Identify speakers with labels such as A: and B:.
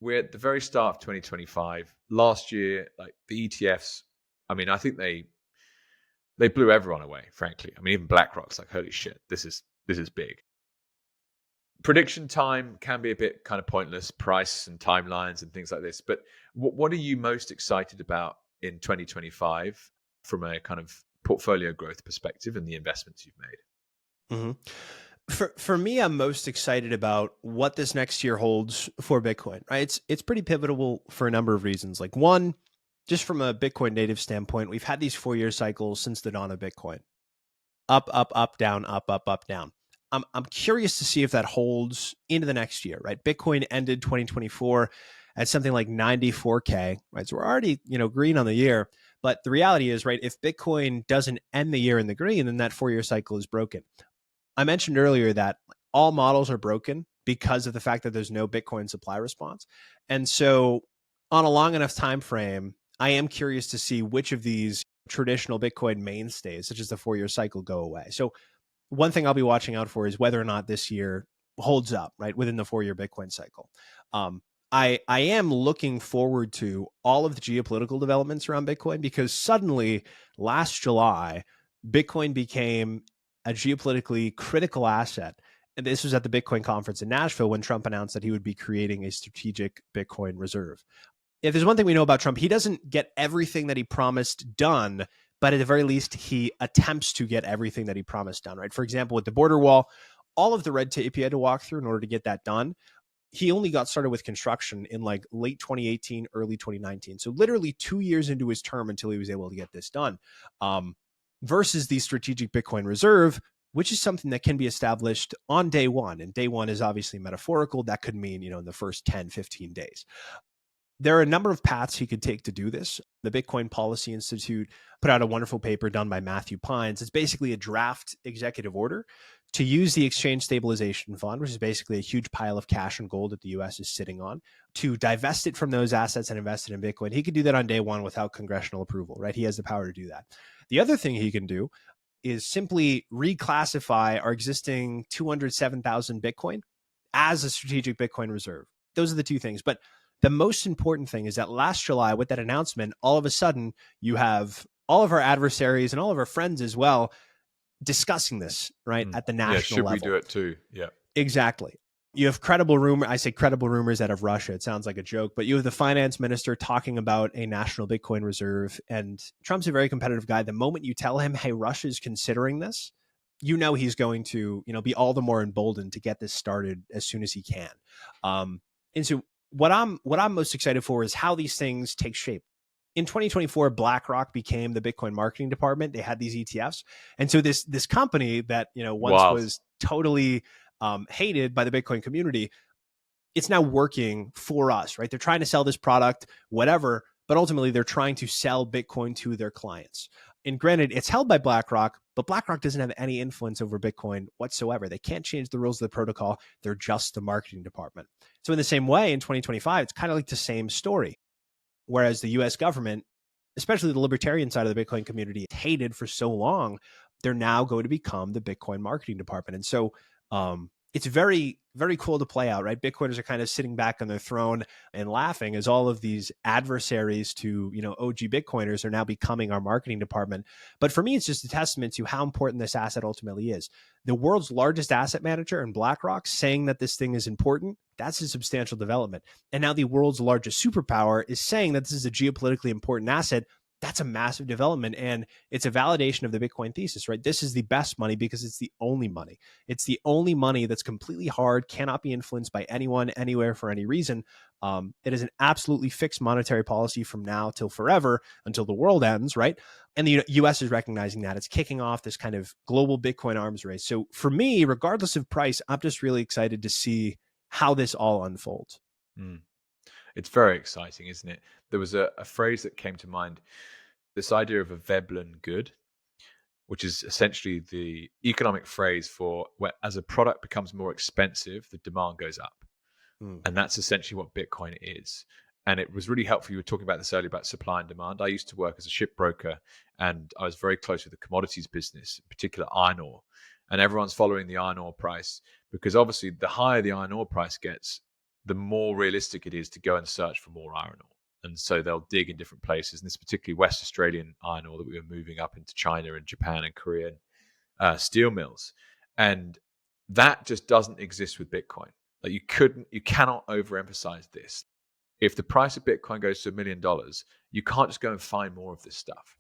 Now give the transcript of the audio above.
A: we're at the very start of 2025. Last year, like the ETFs, I mean, I think they blew everyone away, frankly. I mean, even BlackRock's like, holy shit, this is big. Prediction time can be a bit kind of pointless, price and timelines and things like this. But what are you most excited about in 2025 from a kind of portfolio growth perspective and the investments you've made?
B: Mm-hmm. For me, I'm most excited about what this next year holds for Bitcoin, right? It's pretty pivotal for a number of reasons. Like one, just from a Bitcoin native standpoint, we've had these 4-year cycles since the dawn of Bitcoin. Up, up, up, down, up, down. I'm curious to see if that holds into the next year, right? Bitcoin ended 2024 at something like 94K, right? So we're already, green on the year. But the reality is, right, if Bitcoin doesn't end the year in the green, then that 4-year cycle is broken. I mentioned earlier that all models are broken because of the fact that there's no Bitcoin supply response. And so on a long enough time frame, I am curious to see which of these traditional Bitcoin mainstays, such as the 4-year cycle, go away. So one thing I'll be watching out for is whether or not this year holds up, right, within the 4-year Bitcoin cycle. I am looking forward to all of the geopolitical developments around Bitcoin, because suddenly last July, Bitcoin became a geopolitically critical asset. And this was at the Bitcoin conference in Nashville when Trump announced that he would be creating a strategic Bitcoin reserve. If there's one thing we know about Trump, he doesn't get everything that he promised done, but at the very least, he attempts to get everything that he promised done, right? For example, with the border wall, all of the red tape he had to walk through in order to get that done, he only got started with construction in like late 2018, early 2019. So literally 2 years into his term until he was able to get this done. Versus the strategic Bitcoin reserve, which is something that can be established on day one. And day one is obviously metaphorical. That could mean, in the first 10, 15 days. There are a number of paths he could take to do this. The Bitcoin Policy Institute put out a wonderful paper done by Matthew Pines. It's basically a draft executive order to use the Exchange Stabilization Fund, which is basically a huge pile of cash and gold that the US is sitting on, to divest it from those assets and invest it in Bitcoin. He could do that on day one without congressional approval, right? He has the power to do that. The other thing he can do is simply reclassify our existing 207,000 Bitcoin as a strategic Bitcoin reserve. Those are the two things. But the most important thing is that last July, with that announcement, all of a sudden you have all of our adversaries and all of our friends as well discussing this, right, at the national
A: Should
B: level.
A: we do it too? Yeah.
B: Exactly. You have credible rumor. I say credible rumors out of Russia. It sounds like a joke, but you have the finance minister talking about a national Bitcoin reserve, and Trump's a very competitive guy. The moment you tell him, hey, Russia's considering this, he's going to, be all the more emboldened to get this started as soon as he can. And so what I'm most excited for is how these things take shape. In 2024, BlackRock became the Bitcoin marketing department. They had these ETFs. And so this company that, once was totally hated by the Bitcoin community, it's now working for us, right? They're trying to sell this product, whatever, but ultimately they're trying to sell Bitcoin to their clients. And granted, it's held by BlackRock, but BlackRock doesn't have any influence over Bitcoin whatsoever. They can't change the rules of the protocol. They're just the marketing department. So in the same way, in 2025, it's kind of like the same story. Whereas the US government, especially the libertarian side of the Bitcoin community, hated for so long, they're now going to become the Bitcoin marketing department. And so it's very, very cool to play out, right? Bitcoiners are kind of sitting back on their throne and laughing as all of these adversaries to, OG Bitcoiners are now becoming our marketing department. But for me, it's just a testament to how important this asset ultimately is. The world's largest asset manager in BlackRock saying that this thing is important, that's a substantial development. And now the world's largest superpower is saying that this is a geopolitically important asset. That's a massive development. And it's a validation of the Bitcoin thesis, right? This is the best money because it's the only money. It's the only money that's completely hard, cannot be influenced by anyone, anywhere, for any reason. It is an absolutely fixed monetary policy from now till forever, until the world ends, right? And the US is recognizing that. It's kicking off this kind of global Bitcoin arms race. So for me, regardless of price, I'm just really excited to see how this all unfolds.
A: It's very exciting, isn't it? There was a phrase that came to mind, this idea of a Veblen good, which is essentially the economic phrase for where as a product becomes more expensive, the demand goes up. And that's essentially what Bitcoin is. And it was really helpful. You were talking about this earlier about supply and demand. I used to work as a shipbroker, and I was very close with the commodities business, in particular iron ore. And everyone's following the iron ore price because obviously the higher the iron ore price gets, the more realistic it is to go and search for more iron ore. And so they'll dig in different places. And this particularly West Australian iron ore that we were moving up into China and Japan and Korean steel mills. And that just doesn't exist with Bitcoin. Like you cannot overemphasize this. If the price of Bitcoin goes to $1 million, you can't just go and find more of this stuff.